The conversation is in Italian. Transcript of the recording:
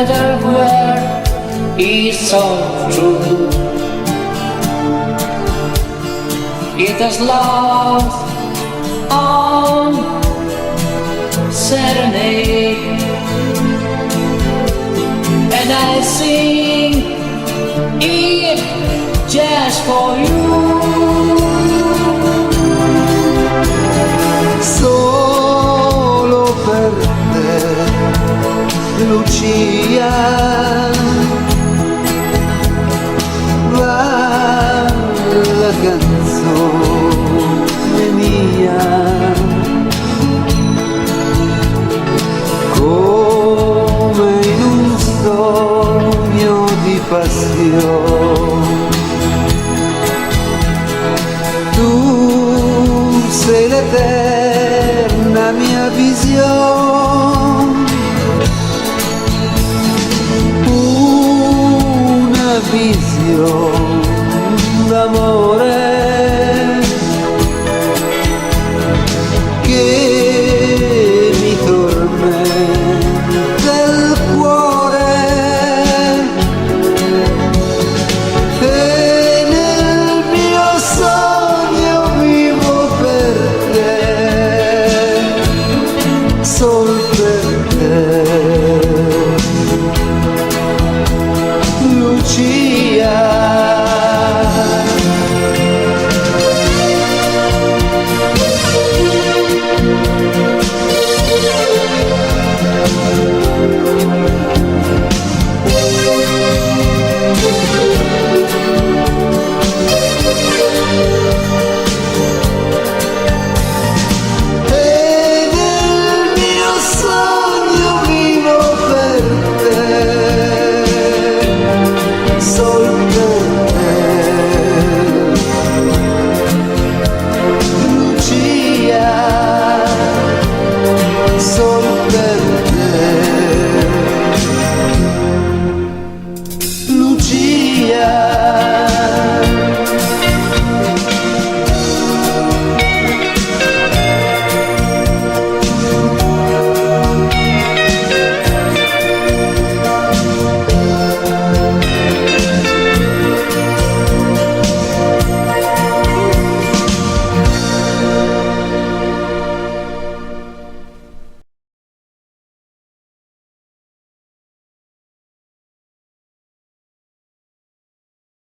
matter where, it's all true. It has love on serenade, and I sing it just for you. Solo per te, Lucia, va la canzone mia, come in un sogno di passione. Tu sei l'eterna mia visione, una visione d'amore che mi tormenta il cuore, e nel mio sogno vivo per te, sol per te.